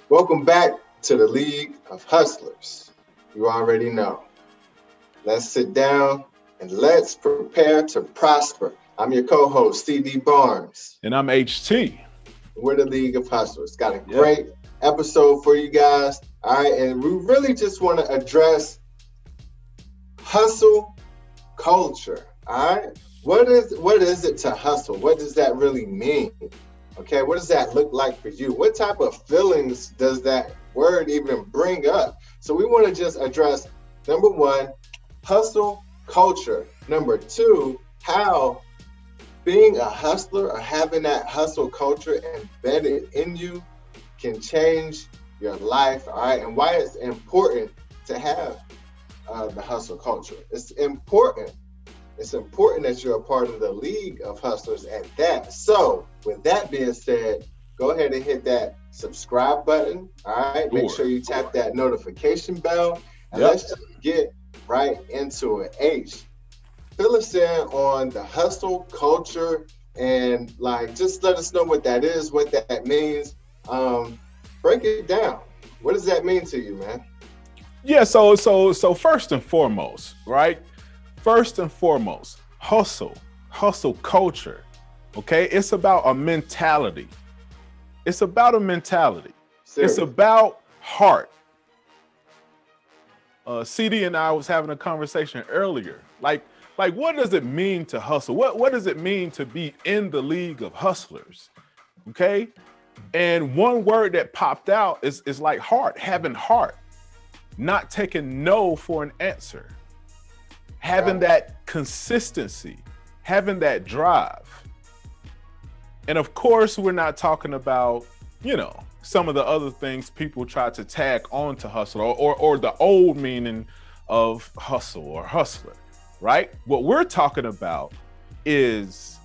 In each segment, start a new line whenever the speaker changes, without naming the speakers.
Welcome back to the League of Hustlers. You already know. Let's sit down and let's prepare to prosper. I'm your co-host, CD Barnes.
And I'm HT.
We're the League of Hustlers. Got a
Yep.
great episode for you guys. All right, and we really just want to address hustle culture. All right, what is it to hustle? What does that really mean? Okay, what does that look like for you? What type of feelings does that word even bring up? So we want to just address number one, hustle culture. Number two, how being a hustler or having that hustle culture embedded in you can change your life, all right? And why it's important to have the hustle culture. It's important. It's important that you're a part of the League of Hustlers at that. So, with that being said, go ahead and hit that subscribe button. All right. Make sure you tap that notification bell. And let's just get right into it. H, fill us in on the hustle culture and just let us know what that is, what that means. Break it down. What does that mean to you, man?
Yeah, so first and foremost, right? First and foremost, hustle culture. Okay, it's about a mentality. It's about a mentality.
Seriously.
It's about heart. CD and I was having a conversation earlier. Like what does it mean to hustle? What does it mean to be in the League of Hustlers? Okay, and one word that popped out is like heart, having heart, not taking no for an answer. Having that consistency, having that drive. And of course, we're not talking about, some of the other things people try to tag on to hustle or the old meaning of hustle or hustler, right? What we're talking about is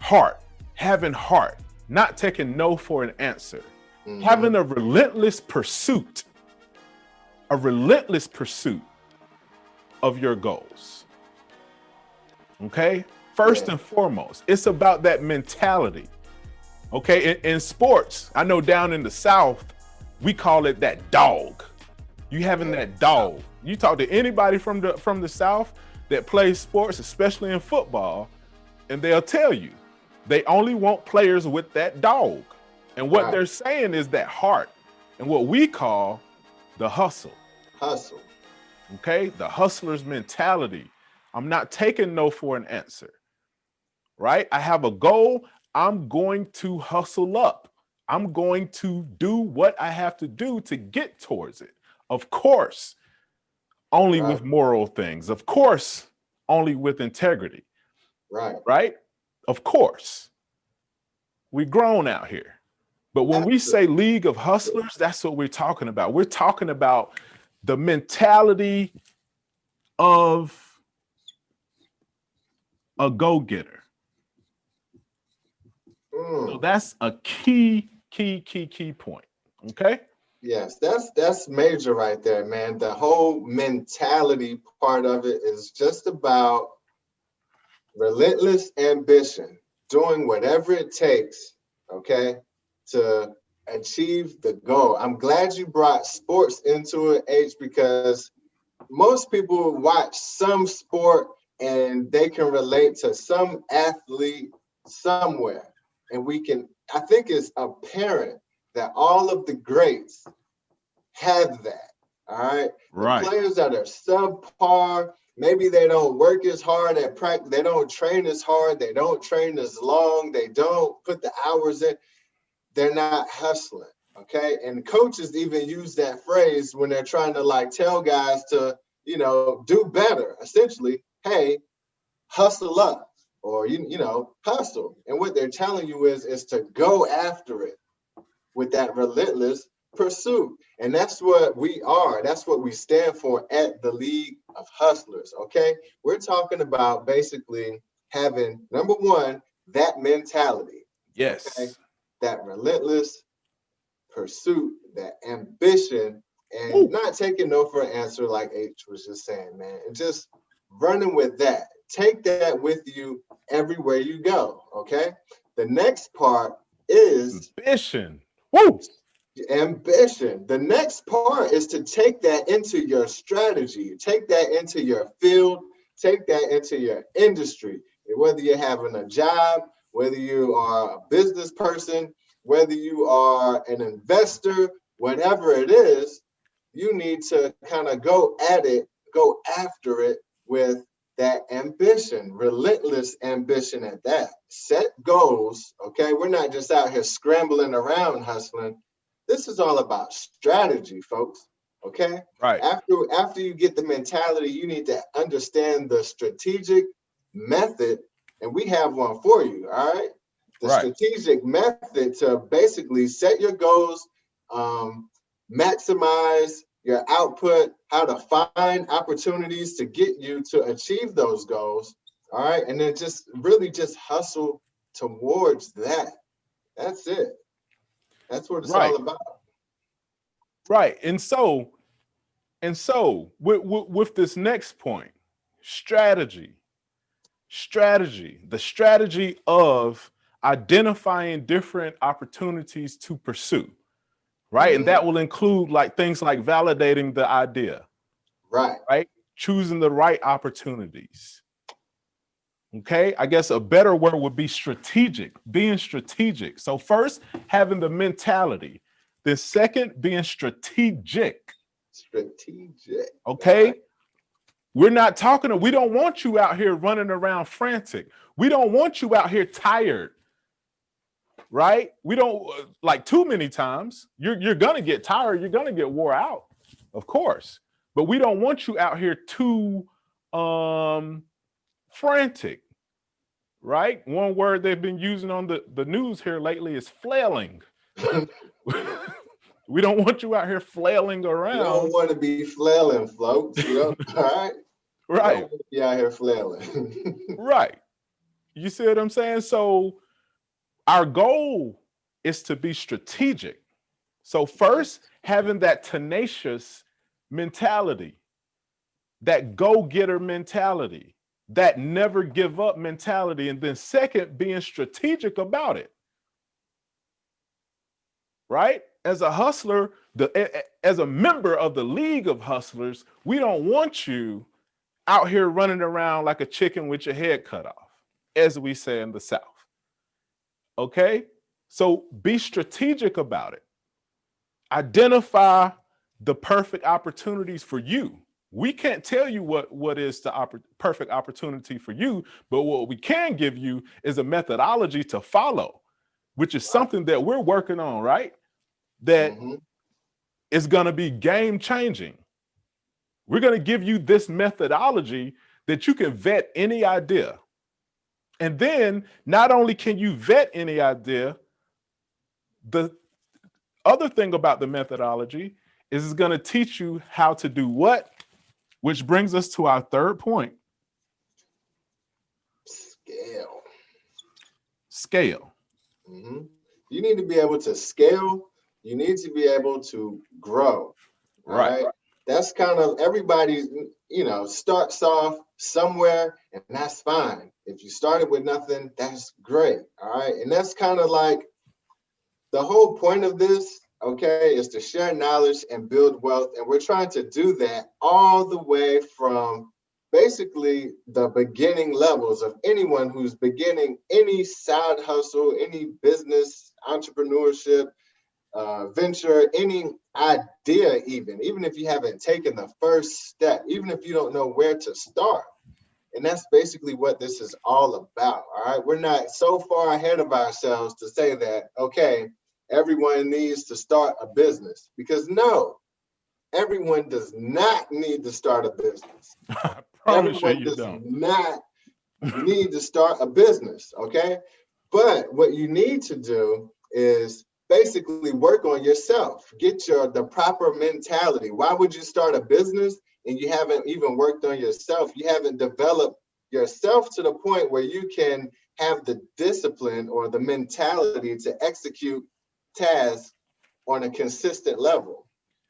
heart, having heart, not taking no for an answer, having a relentless pursuit of your goals. Okay? First and foremost, it's about that mentality. Okay? In sports, I know down in the South, we call it that dog. You having that dog. You talk to anybody from the South that plays sports, especially in football, and they'll tell you they only want players with that dog. And what they're saying is that heart and what we call the hustle.
Hustle.
Okay, the hustler's mentality. I'm not taking no for an answer, right? I have a goal. I'm going to hustle up. I'm going to do what I have to do to get towards it. Of course, only with moral things. Of course, only with integrity. Right? Of course. We grown out here. But when we say League of Hustlers, that's what we're talking about. We're talking about the mentality of a go-getter. So that's a key point. Okay?
Yes, that's major right there, man. The whole mentality part of it is just about relentless ambition, doing whatever it takes, okay, to achieve the goal. I'm glad you brought sports into it, H, because most people watch some sport and they can relate to some athlete somewhere. And I think it's apparent that all of the greats have that. All right.
Right.
The players that are subpar, maybe they don't work as hard at practice, they don't train as hard, they don't train as long, they don't put the hours in, they're not hustling. Okay. And coaches even use that phrase when they're trying to tell guys to, do better. Essentially, hey, hustle up or, hustle. And what they're telling you is to go after it with that relentless pursuit. And that's what we are. That's what we stand for at the League of Hustlers. Okay. We're talking about basically having, number one, that mentality.
Yes.
Okay? That relentless pursuit, that ambition, and not taking no for an answer like H was just saying, man. And just running with that. Take that with you everywhere you go. Okay. The next part is
ambition. Woo!
Ambition. The next part is to take that into your strategy, take that into your field, take that into your industry. Whether you're having a job, whether you are a business person, whether you are an investor, whatever it is, you need to kind of go at it, go after it with that ambition, relentless ambition at that. Set goals, okay? We're not just out here scrambling around hustling. This is all about strategy, folks. Okay.
Right.
After you get the mentality, you need to understand the strategic method, and we have one for you. All right. The
Right.
strategic method to basically set your goals, maximize your output, how to find opportunities to get you to achieve those goals. All right. And then just really just hustle towards that. That's it. That's what it's
Right.
all about.
Right. And so with this next point, strategy, the strategy of identifying different opportunities to pursue, right? And that will include like things like validating the idea, right? Choosing the right opportunities. Okay, I guess a better word would be strategic, being strategic. So first, having the mentality. Then second, being strategic.
Strategic.
Okay.
Right.
We don't want you out here running around frantic. We don't want you out here tired. Right? We don't like too many times. You're gonna get tired, you're gonna get wore out, of course. But we don't want you out here too frantic. Right? One word they've been using on the news here lately is flailing. We don't want you out here flailing around.
You don't want to be flailing, folks. You know, all right?
Right.
You don't want to be out here flailing.
Right. You see what I'm saying? So our goal is to be strategic. So first, having that tenacious mentality, that go-getter mentality, that never give up mentality. And then second, being strategic about it. Right? As a hustler, as a member of the League of Hustlers, we don't want you out here running around like a chicken with your head cut off, as we say in the South. Okay? So be strategic about it. Identify the perfect opportunities for you. We can't tell you what is the perfect opportunity for you, but what we can give you is a methodology to follow, which is something that we're working on, right? That is going to be game changing. We're going to give you this methodology that you can vet any idea. And then not only can you vet any idea, the other thing about the methodology is it's going to teach you how to do what, which brings us to our third point. Scale.
You need to be able to scale. You need to be able to grow.
Right.
That's kind of everybody, starts off somewhere, and that's fine. If you started with nothing, that's great. All right. And that's kind of like the whole point of this, okay, is to share knowledge and build wealth. And we're trying to do that all the way from basically the beginning levels of anyone who's beginning any side hustle, any business, entrepreneurship, venture, any idea, even if you haven't taken the first step, even if you don't know where to start. And that's basically what this is all about. All right. We're not so far ahead of ourselves to say that, okay, everyone needs to start a business, because no, everyone does not need to start a business. Everyone does not need to start a business. Okay. But what you need to do is basically work on yourself, get the proper mentality. Why would you start a business and you haven't even worked on yourself? You haven't developed yourself to the point where you can have the discipline or the mentality to execute tasks on a consistent level.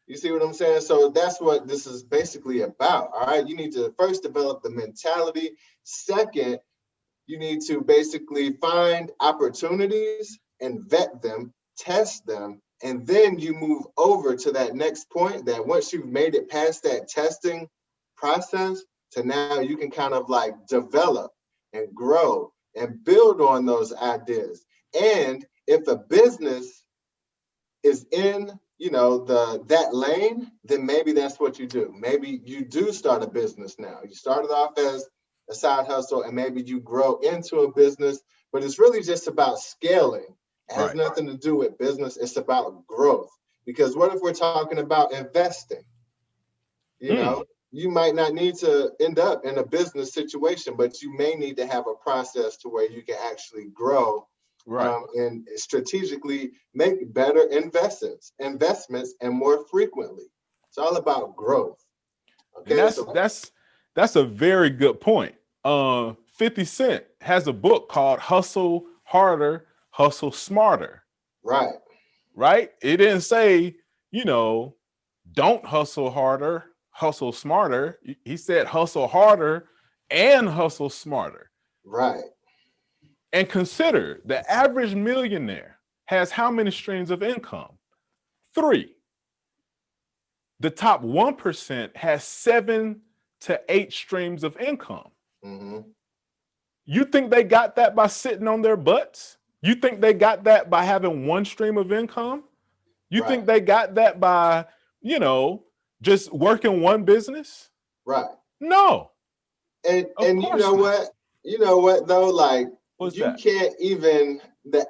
You see what I'm saying? So that's what this is basically about. All right. You need to first develop the mentality. Second, you need to basically find opportunities and vet them, test them, And then you move over to that next point that once you've made it past that testing process, to now you can kind of like develop and grow and build on those ideas. And if a business is in, you know, the that lane, then maybe that's what you do. Maybe you do start a business now. You started off as a side hustle and maybe you grow into a business, but it's really just about scaling. It has
Right.
nothing to do with business. It's about growth. Because what if we're talking about investing? You
Mm,
know, you might not need to end up in a business situation, but you may need to have a process to where you can actually grow
right.
and strategically make better investments and more frequently. It's all about growth.
And
Okay, so
that's a very good point. 50 Cent has a book called Hustle Harder, Hustle Smarter,
right,
right? It didn't say, you know, don't hustle harder, hustle smarter. He said hustle harder and hustle smarter.
right,
And consider the average millionaire has how many streams of income? Three. The top 1% has 7 to 8 streams of income.
hmm,
You think they got that by sitting on their butts? You think they got that by having one stream of income? You
right,
think they got that by, you know, just working one business?
right.
No, of
And you
course
know
not.
what? You know what though? Like
What's
you
that?
can't even that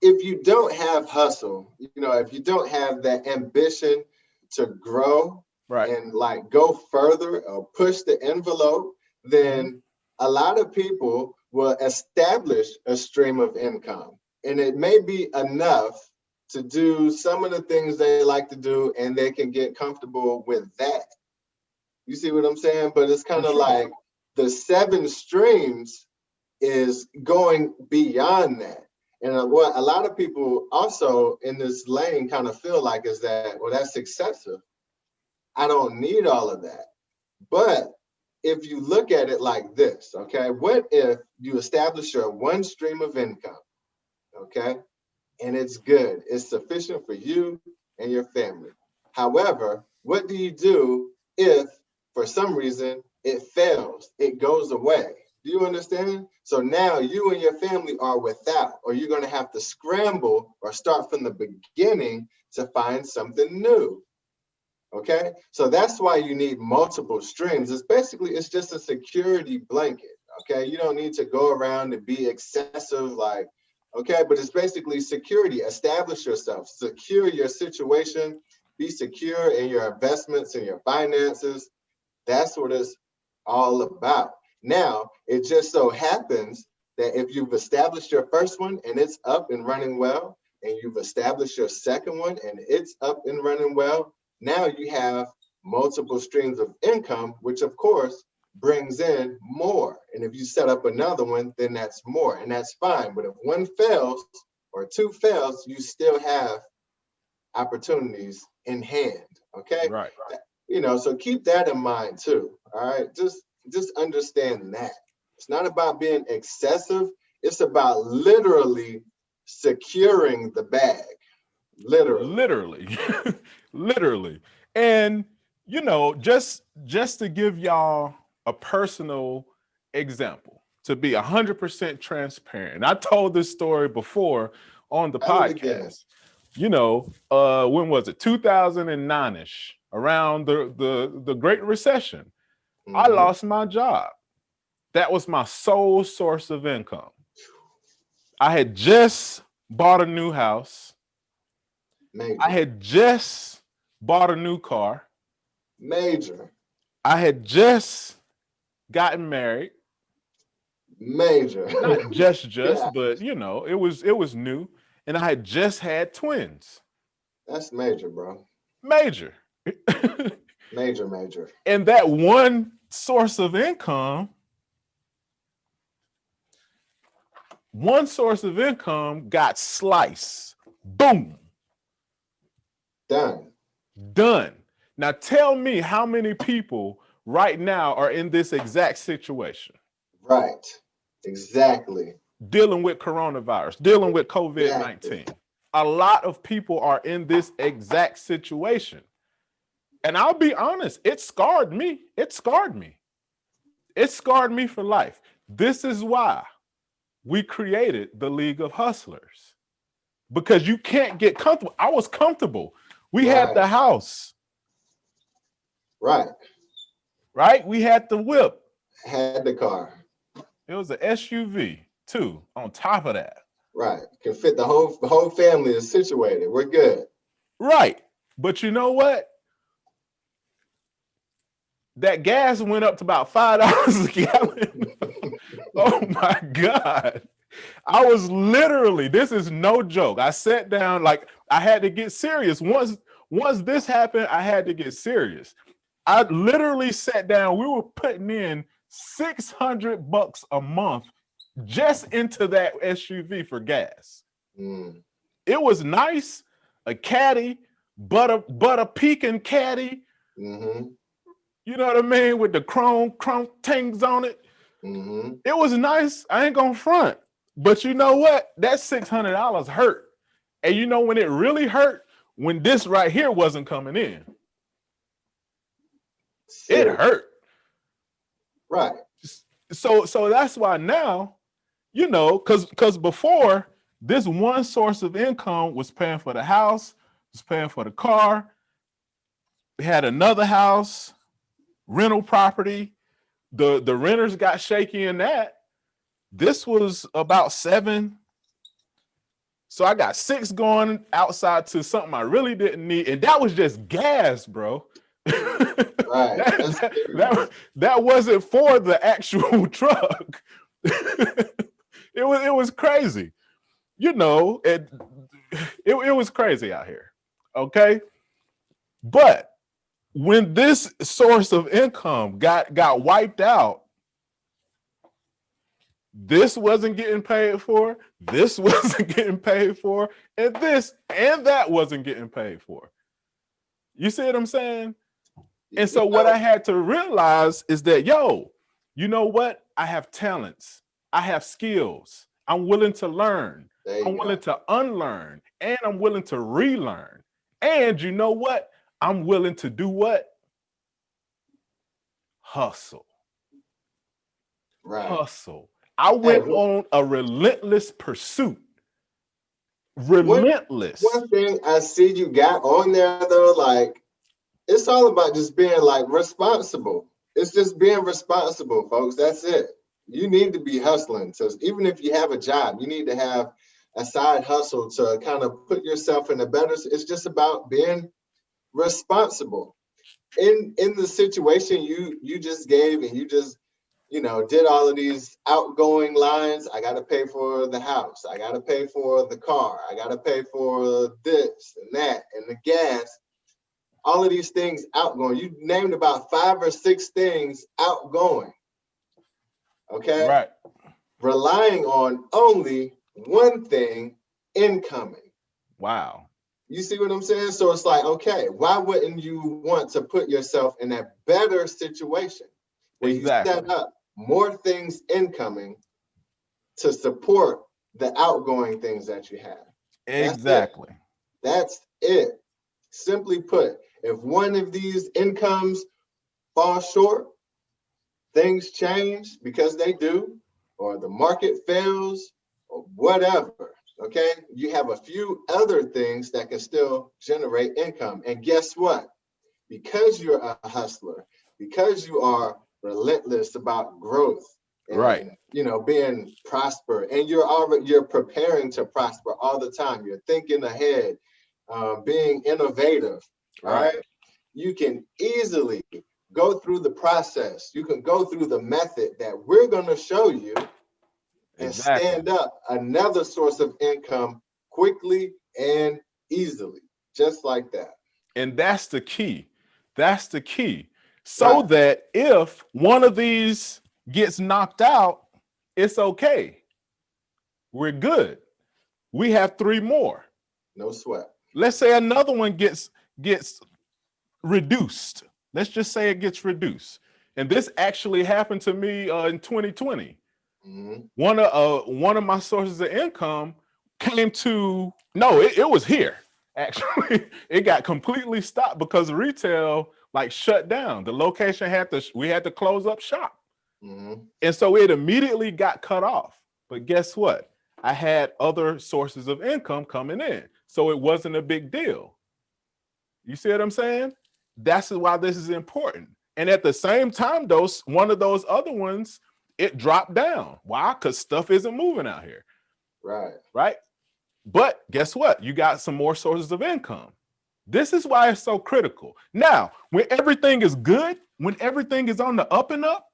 if you don't have hustle, you know, if you don't have that ambition to grow
Right.
and like go further or push the envelope,
Mhm.
then a lot of people will establish a stream of income. And it may be enough to do some of the things they like to do and they can get comfortable with that. You see what I'm saying? But it's
For
kind of
sure.
like the 7 streams is going beyond that. And what a lot of people also in this lane kind of feel like is that, well, that's excessive. I don't need all of that. But if you look at it like this, okay, what if you establish your one stream of income, okay, and it's good, it's sufficient for you and your family. However, what do you do if for some reason it fails, it goes away? Do you understand? So now you and your family are without, or you're going to have to scramble or start from the beginning to find something new. Okay, so that's why you need multiple streams. It's just a security blanket. Okay, you don't need to go around and be excessive, like, okay, but it's basically security. Establish yourself, secure your situation, be secure in your investments and your finances. That's what it's all about. Now, it just so happens that if you've established your first one and it's up and running well, and you've established your second one and it's up and running well, now you have multiple streams of income, which of course brings in more. And if you set up another one, then that's more, and that's fine. But if one fails or two fails, you still have opportunities in hand. Okay,
Right.
you know, so keep that in mind too. All right, just understand that it's not about being excessive. It's about literally securing the bag, literally.
Literally. Literally. And you know, just to give y'all a personal example, to be 100% transparent. I told this story before on the
Tell it again.
podcast. You know, when was it? 2009ish, around the Great Recession. I
Mm-hmm.
lost my job. That was my sole source of income. I had just bought a new house. I
Major,
had just bought a new car.
major,
I had just gotten married.
major.
Not
Yeah,
but you know, it was new. And I had just had twins.
that's major, bro.
Major.
Major, major.
And that one source of income got sliced. Boom.
Done.
Done. Now tell me how many people right now are in this exact situation,
Right. Exactly.
dealing with coronavirus, dealing with COVID
Exactly.
19. a lot of people are in this exact situation. And I'll be honest, it scarred me. It scarred me. It scarred me for life. This is why we created the League of Hustlers, because you can't get comfortable. I was comfortable. We had the house.
Right.
Right? We had the whip.
Had the car.
It was an SUV too, on top of that.
Right. Can fit the whole family is situated. We're good.
Right. But you know what? That gas went up to about $5 a gallon. Oh my God. I was literally, this is no joke. I sat down, like I had to get serious. Once this happened, I had to get serious. I literally sat down. We were putting in $600 a month just into that SUV for gas. It was nice, a caddy, but a pecan caddy. You know what I mean? With the chrome tangs on it. It was nice. I ain't gonna front. But you know what? That $600 hurt. And you know when it really hurt? When this right here wasn't coming in. It hurt.
Right.
So that's why now, you know, because before, this one source of income was paying for the house, was paying for the car. We had another house, rental property. The renters got shaky in that. This was about 7. So I got 6 going outside to something I really didn't need. And that was just gas, bro.
Right.
that wasn't for the actual truck. It was crazy. You know, it was crazy out here. Okay. But when this source of income got wiped out, this wasn't getting paid for, this wasn't getting paid for, and this and that wasn't getting paid for. You see what I'm saying? And so what I had to realize is that, yo, you know what? I have talents. I have skills. I'm willing to learn. I'm willing to unlearn. And I'm willing to relearn. And you know what? I'm willing to do what? Hustle.
Right.
Hustle. I went on a relentless pursuit. Relentless.
One thing I see you got on there though, like, it's all about just being like responsible. It's just being responsible, folks. That's it. You need to be hustling. So even if you have a job, you need to have a side hustle to kind of put yourself in a better. It's just about being responsible. In the situation you just gave, and you just, you know, did all of these outgoing lines. I got to pay for the house. I got to pay for the car. I got to pay for this and that and the gas. All of these things outgoing. You named about 5 or 6 things outgoing. Okay.
Right.
Relying on only one thing incoming.
Wow.
You see what I'm saying? So it's like, okay, why wouldn't you want to put yourself in a better situation where you set up more things incoming to support the outgoing things that you have?
Exactly.
That's it. Simply put, if one of these incomes falls short, things change, because they do, or the market fails, or whatever. Okay, you have a few other things that can still generate income. And guess what? Because you're a hustler, because you are relentless about growth, and,
right,
you know, being prosper, and you're preparing to prosper all the time. You're thinking ahead, being innovative. Right? You can easily go through the process. You can go through the method that we're going to show you and stand up another source of income quickly and easily, just like that.
And that's the key. That's the key. So that if one of these gets knocked out, it's okay. We're good. We have 3 more.
No sweat.
Let's say another one gets reduced. Let's just say it gets reduced. And this actually happened to me in 2020. One of my sources of income came to No, it was here. Actually, it got completely stopped because retail like shut down. The location we had to close up shop.
Mm-hmm.
And so it immediately got cut off. But guess what? I had other sources of income coming in. So it wasn't a big deal. You see what I'm saying? That's why this is important. And at the same time, one of those other ones, it dropped down. Why? Because stuff isn't moving out here.
Right.
Right. But guess what? You got some more sources of income. This is why it's so critical. Now, when everything is good, when everything is on the up and up,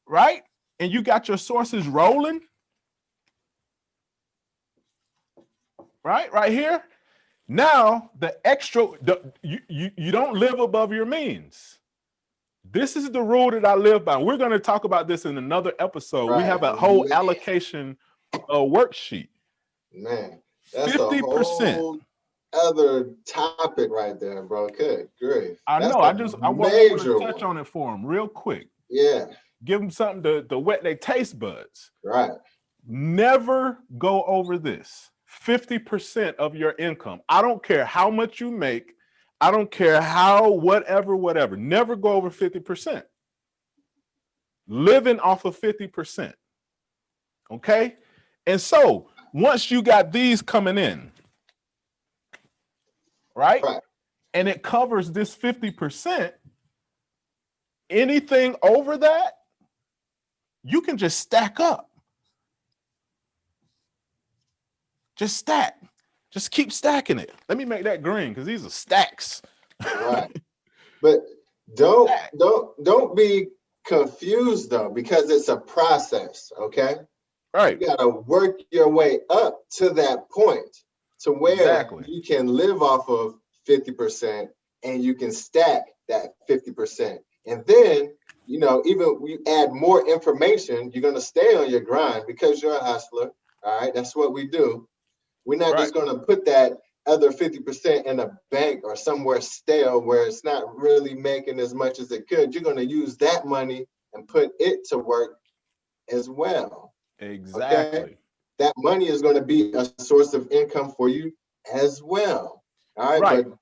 right? And you got your sources rolling, right here. Now, the extra, you don't live above your means. This is the rule that I live by. We're going to talk about this in another episode.
Right.
We have a whole allocation worksheet.
Man, that's
50%.
a whole other topic right there, bro. Good grief.
I know. I want to touch on it for them real quick.
Yeah.
Give them something to wet their taste buds.
Right.
Never go over this. 50% of your income. I don't care how much you make. I don't care how, whatever. Never go over 50%. Living off of 50%. Okay? And so once you got these coming in, right? And it covers this 50%, anything over that, you can just stack up. Just stack. Just keep stacking it. Let me make that green because these are stacks.
Right. But don't be confused though, because it's a process, okay?
Right.
You gotta work your way up to that point to where you can live off of 50% and you can stack that 50%. And then, even when you add more information, you're gonna stay on your grind because you're a hustler. All right, that's what we do. We're not just going to put that other 50% in a bank or somewhere stale where it's not really making as much as it could. You're going to use that money and put it to work as well.
Exactly.
Okay? That money is going to be a source of income for you as well. All right. But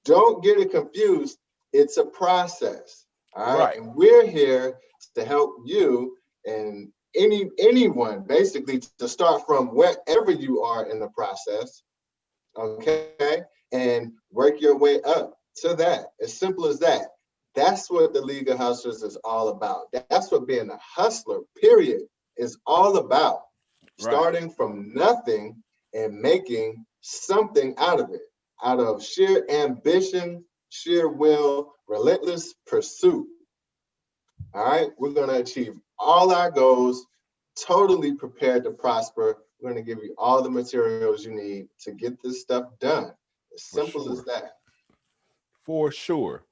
don't get it confused. It's a process. All right. And we're here to help you and anyone basically to start from wherever you are in the process, okay, and work your way up to that. As simple as that. That's what the League of Hustlers is all about. That's what being a hustler, period, is all about. Starting from nothing and making something out of it, out of sheer ambition, sheer will, relentless pursuit. All right, we're going to achieve all our goals, totally prepared to prosper. We're going to give you all the materials you need to get this stuff done. As simple as that.
For sure.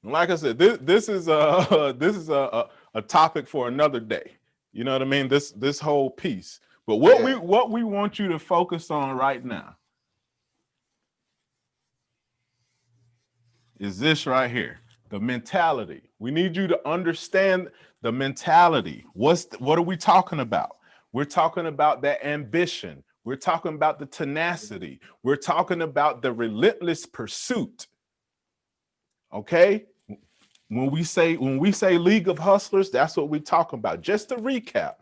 Like I said, this is a topic for another day. You know what I mean? This whole piece. But what we want you to focus on right now is this right here. The mentality. We need you to understand the mentality. What are we talking about? We're talking about that ambition. We're talking about the tenacity. We're talking about the relentless pursuit. Okay? When we say League of Hustlers, that's what we're talking about. Just to recap.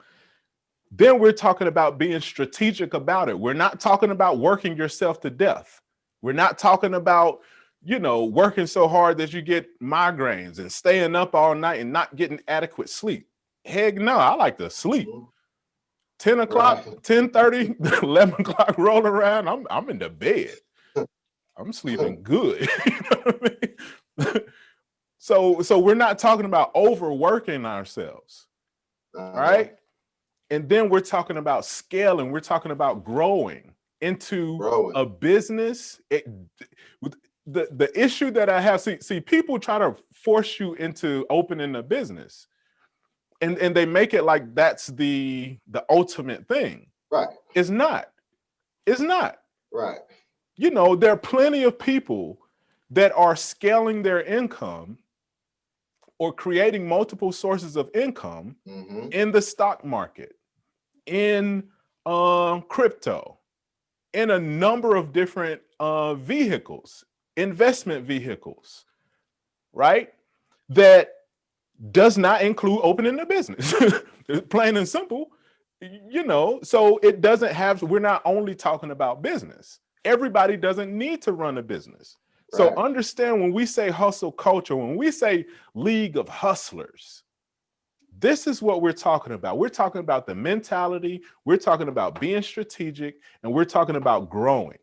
Then we're talking about being strategic about it. We're not talking about working yourself to death. We're not talking about working so hard that you get migraines and staying up all night and not getting adequate sleep. Heck no, I like to sleep. 10 o'clock, 10:30, 11 o'clock roll around, I'm in the bed. I'm sleeping good. You know what I mean? So we're not talking about overworking ourselves. All right. And then we're talking about scaling. We're talking about growing into a business. The issue that I have, see, people try to force you into opening a business, and they make it like that's the ultimate thing.
Right.
It's not. It's not.
Right.
There are plenty of people that are scaling their income or creating multiple sources of income in the stock market, in crypto, in a number of different vehicles, investment vehicles, right? That does not include opening a business. Plain and simple, so it doesn't have, we're not only talking about business. Everybody doesn't need to run a business. So
Right.
understand, when we say hustle culture, when we say League of Hustlers, this is what we're talking about. We're talking about the mentality, we're talking about being strategic, and we're talking about growing.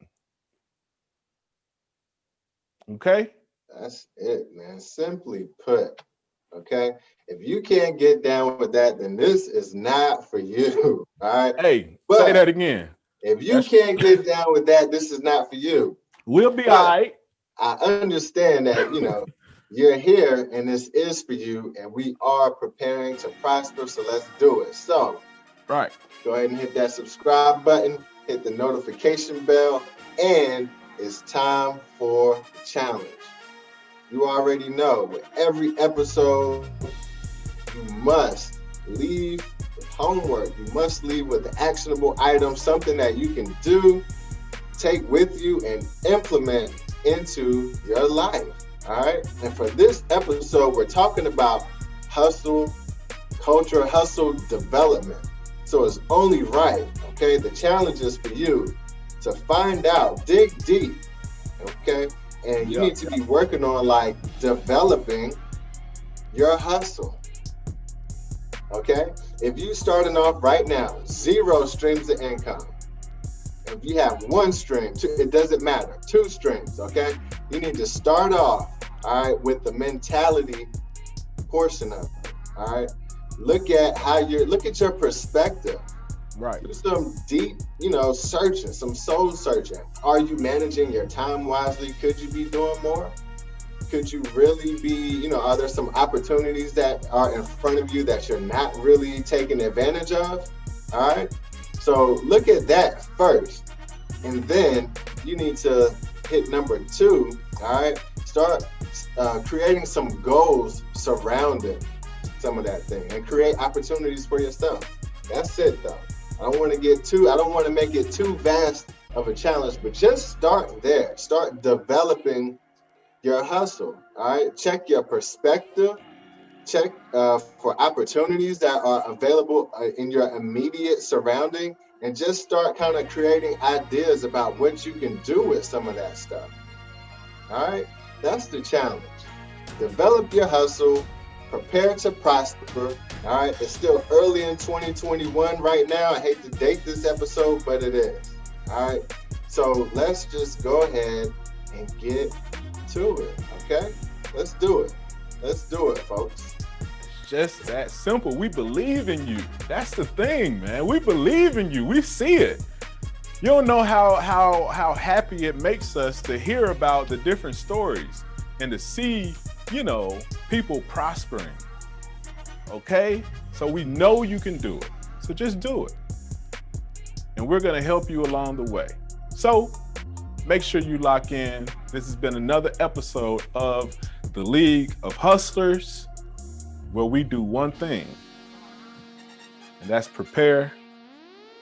Okay?
That's it, man. Simply put. Okay. If you can't get down with that, then this is not for you. All right.
Hey, say that
But
again.
if you can't get down with that, this is not for you.
We'll be all
But
right.
I understand that, you're here and this is for you, and we are preparing to prosper. So let's do it. So
Right.
go ahead and hit that subscribe button, hit the notification bell, and it's time for the challenge. You already know, with every episode, you must leave with homework. You must leave with an actionable item, something that you can do, take with you, and implement into your life. All right. And for this episode, we're talking about hustle culture, hustle development. So it's only right, okay? The challenge is for you to find out, dig deep, okay? And you need to be working on like developing your hustle, okay? If you starting off right now, 0 streams of income. If you have 1 stream, it doesn't matter, 2 streams, okay? You need to start off, all right, with the mentality portion of it, all right? Look at your perspective.
Right.
Do some deep, searching, some soul searching. Are you managing your time wisely? Could you be doing more? Could you really be, are there some opportunities that are in front of you that you're not really taking advantage of? All right. So look at that first. And then you need to hit number 2. All right. Start creating some goals surrounding some of that thing and create opportunities for yourself. That's it though. I don't want to make it too vast of a challenge, but just start there. Start developing your hustle. All right. Check your perspective. Check for opportunities that are available in your immediate surrounding, and just start kind of creating ideas about what you can do with some of that stuff. All right. That's the challenge. Develop your hustle. Prepare to prosper. All right. It's still early in 2021 right now. I hate to date this episode, but it is. All right. So let's just go ahead and get to it. Okay. Let's do it. Let's do it, folks.
It's just that simple. We believe in you. That's the thing, man. We believe in you. We see it. You don't know how happy it makes us to hear about the different stories and to see, people prospering. Okay? So we know you can do it. So just do it. And we're going to help you along the way. So make sure you lock in. This has been another episode of the League of Hustlers, where we do one thing, and that's prepare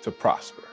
to prosper.